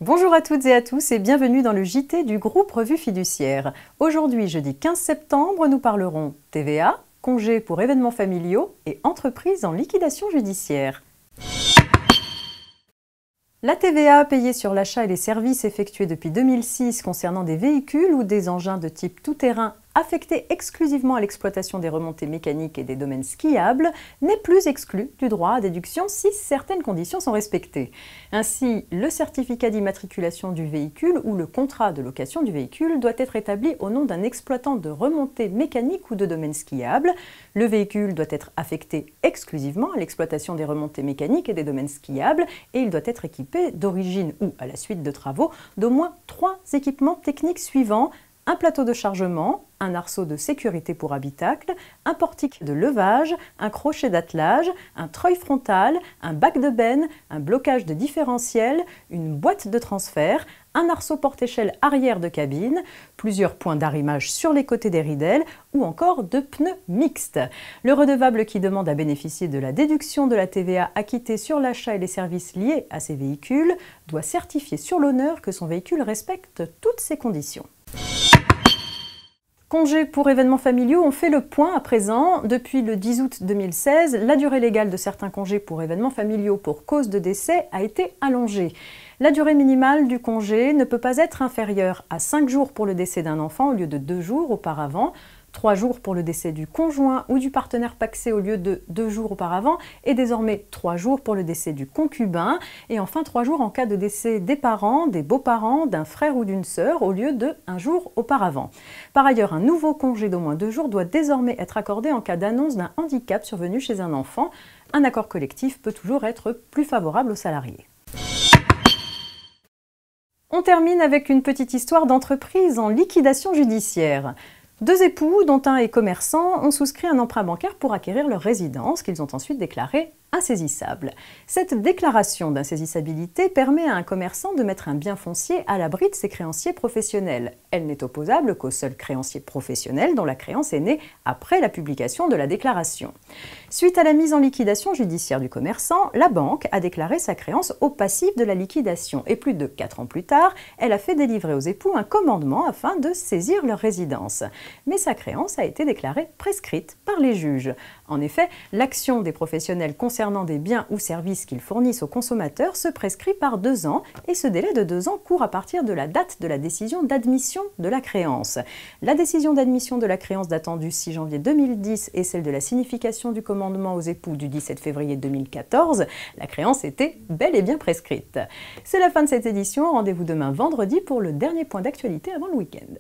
Bonjour à toutes et à tous et bienvenue dans le JT du groupe Revue Fiduciaire. Aujourd'hui, jeudi 15 septembre, nous parlerons TVA, congés pour événements familiaux et entreprises en liquidation judiciaire. La TVA payée sur l'achat et les services effectués depuis 2006 concernant des véhicules ou des engins de type tout-terrain affectés exclusivement à l'exploitation des remontées mécaniques et des domaines skiables n'est plus exclue du droit à déduction si certaines conditions sont respectées. Ainsi, le certificat d'immatriculation du véhicule ou le contrat de location du véhicule doit être établi au nom d'un exploitant de remontées mécaniques ou de domaines skiables. Le véhicule doit être affecté exclusivement à l'exploitation des remontées mécaniques et des domaines skiables et il doit être équipé d'origine ou à la suite de travaux d'au moins 3 équipements techniques suivants: un plateau de chargement, un arceau de sécurité pour habitacle, un portique de levage, un crochet d'attelage, un treuil frontal, un bac de benne, un blocage de différentiel, une boîte de transfert, un arceau porte-échelle arrière de cabine, plusieurs points d'arrimage sur les côtés des ridelles ou encore de pneus mixtes. Le redevable qui demande à bénéficier de la déduction de la TVA acquittée sur l'achat et les services liés à ces véhicules doit certifier sur l'honneur que son véhicule respecte toutes ces conditions. Congés pour événements familiaux, on fait le point à présent. Depuis le 10 août 2016, la durée légale de certains congés pour événements familiaux pour cause de décès a été allongée. La durée minimale du congé ne peut pas être inférieure à 5 jours pour le décès d'un enfant au lieu de 2 jours auparavant, 3 jours pour le décès du conjoint ou du partenaire pacsé au lieu de 2 jours auparavant, et désormais 3 jours pour le décès du concubin, et enfin 3 jours en cas de décès des parents, des beaux-parents, d'un frère ou d'une sœur au lieu de 1 jour auparavant. Par ailleurs, un nouveau congé d'au moins 2 jours doit désormais être accordé en cas d'annonce d'un handicap survenu chez un enfant. Un accord collectif peut toujours être plus favorable aux salariés. On termine avec une petite histoire d'entreprise en liquidation judiciaire. 2 époux, dont un est commerçant, ont souscrit un emprunt bancaire pour acquérir leur résidence, qu'ils ont ensuite déclarée insaisissable. Cette déclaration d'insaisissabilité permet à un commerçant de mettre un bien foncier à l'abri de ses créanciers professionnels. Elle n'est opposable qu'aux seuls créanciers professionnels dont la créance est née après la publication de la déclaration. Suite à la mise en liquidation judiciaire du commerçant, la banque a déclaré sa créance au passif de la liquidation et plus de 4 ans plus tard, elle a fait délivrer aux époux un commandement afin de saisir leur résidence. Mais sa créance a été déclarée prescrite par les juges. En effet, l'action des professionnels concernant des biens ou services qu'ils fournissent aux consommateurs se prescrit par 2 ans et ce délai de 2 ans court à partir de la date de la décision d'admission de la créance. La décision d'admission de la créance datant du 6 janvier 2010 et celle de la signification du commandement aux époux du 17 février 2014, la créance était bel et bien prescrite. C'est la fin de cette édition, rendez-vous demain vendredi pour le dernier point d'actualité avant le week-end.